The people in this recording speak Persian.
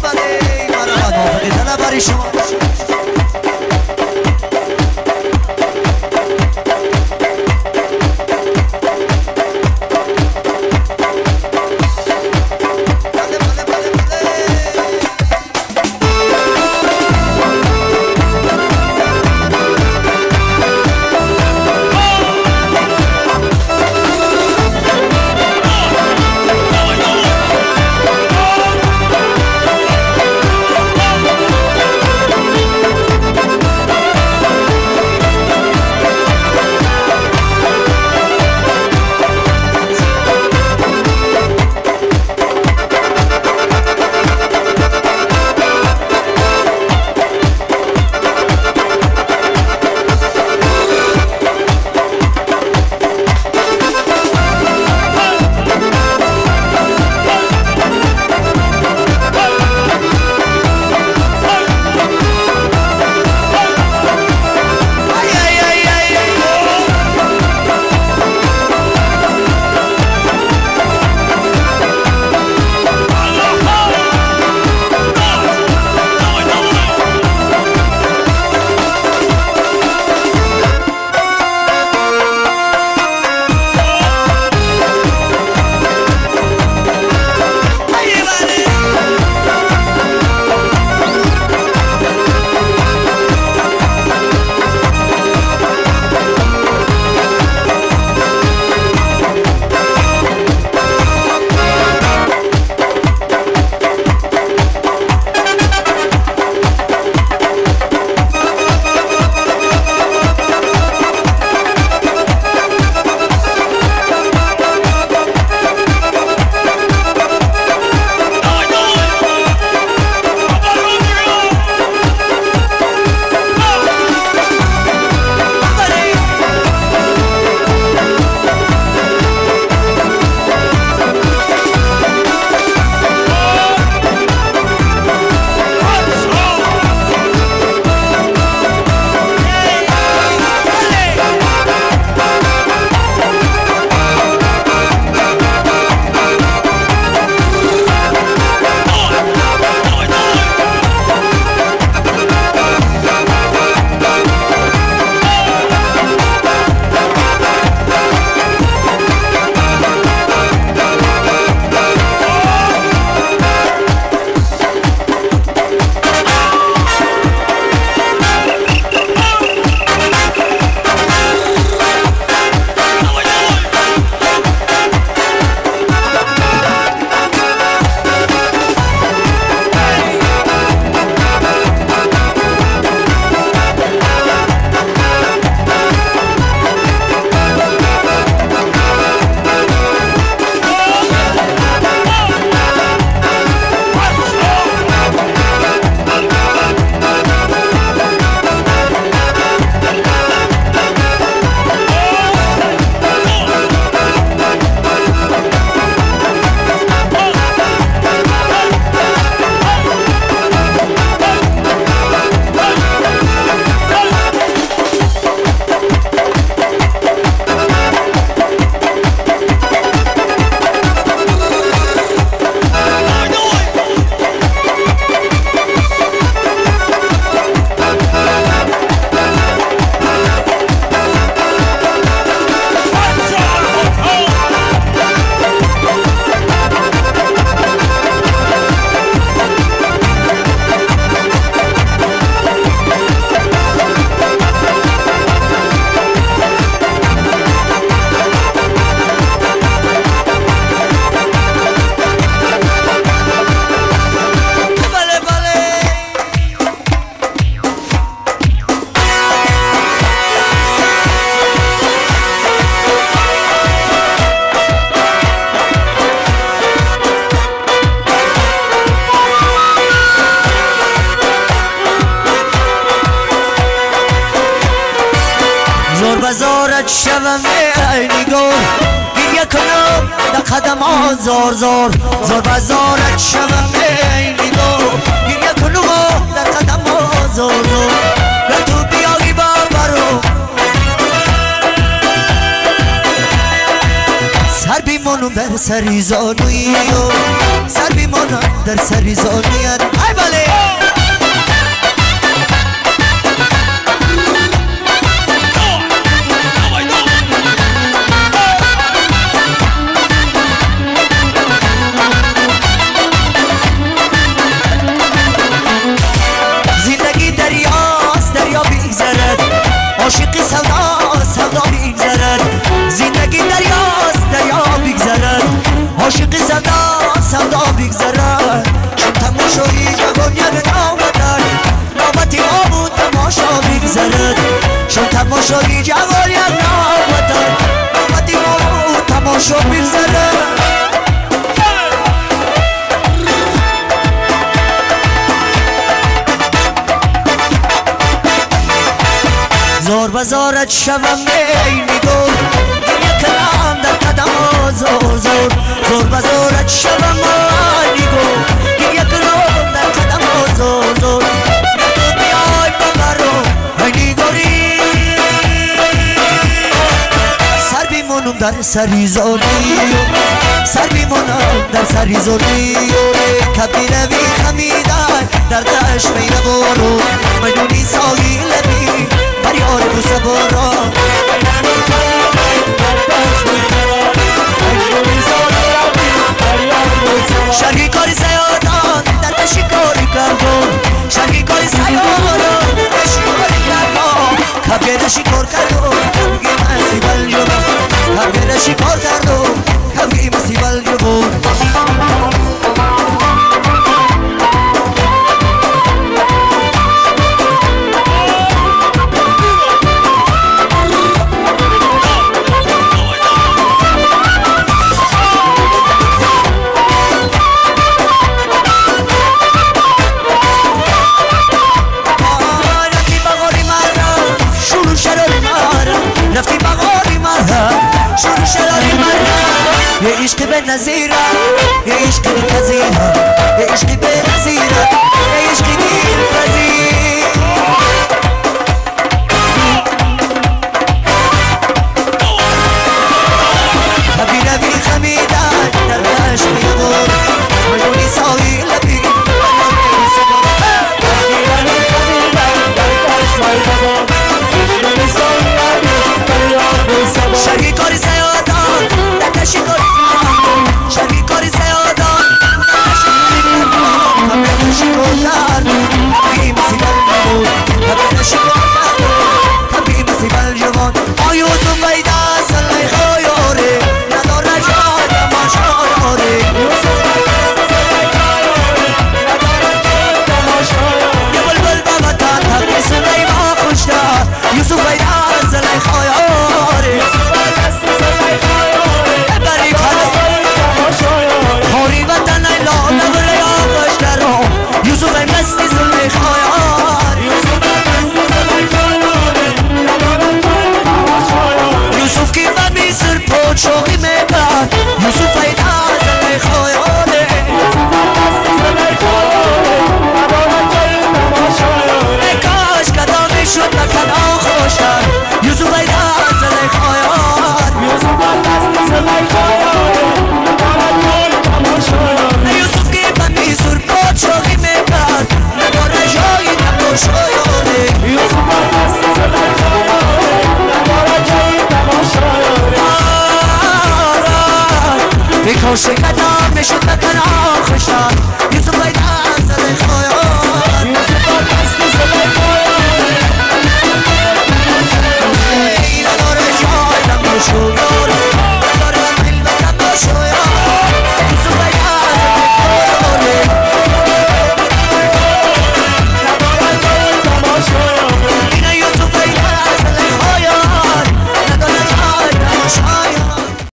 بله مرحبا موافقی دل برای شما بزارت شوم ای نگار گریه کنم در قدم آزار زار زار بزارت شوم ای نگار گریه کنم در قدم آزار زار و تو بیایی بابرو سر بیمونو برس سری زانوی سر بیمانم در سری زانویت ای بله زندگی دریاست دریا بیگذرد عاشقی سودا بیگذرد زندگی دریاست دریا بیگذرد عاشقی سودا بیگذرد چون تماشایی جوان یک نامدن نامتی ما بود تماشا بیگذرد چون تماشایی جوان یک نامدن نامتی ما بود تماشا بیگذرد زار بزارت شوم بین دور گریه کنم در قدم زور زور زار بزارت شوم بین دور گریه کنم در قدم زور زور ندود بیای ببرو اینی گوری سر بیمونم در سری زوری سر بیمونم در سری زوری کبی روی خمیدن در دشت میره برو میدونی ساحل بی یار بو سبارا شرقی کاری سیادان در شکاری کردم شرقی کاری سیادان در شکاری کردم کبیر شکار کردم کبیر مسیبل جبم کبیر شکار کردم کبیر مسیبل جبم رفتی بغاری مرهم شروع شراری مرهم یه عشق به نظیره یه عشق به نظیره یه عشق به نظیره یه عشق دیر پذیر کبی روی خمیدن در دشت میبور مجونی ساحل لبی شرقی کاری سیادان در شکاری کردم شرقی کاری سیادان در شکاری کردم کبیر شکار کردم کبیر مسیبل جوان کبیر شکار کردم کبیر مسیبل جوان آیوزم بیده سلی خیاره ندار رجای تماشایاره یه بلبل بابتا تبری سلی ما خوشتر یوسف بیده سلی خیاره خوری وطن ایلا نبره آقاش درم یوسف ای مستی زلمی خایار یوسف کی و میسر پود شوقی میکرد یوسف ای دا زلمی خایاره ای کاش کدامی شد نکنا خوشتر یوسف ای دا زلمی خایار یوسف کی و میسر پود شوقی میکرد نباره جایی تماشایاره ای کاش کدامی شد نکنا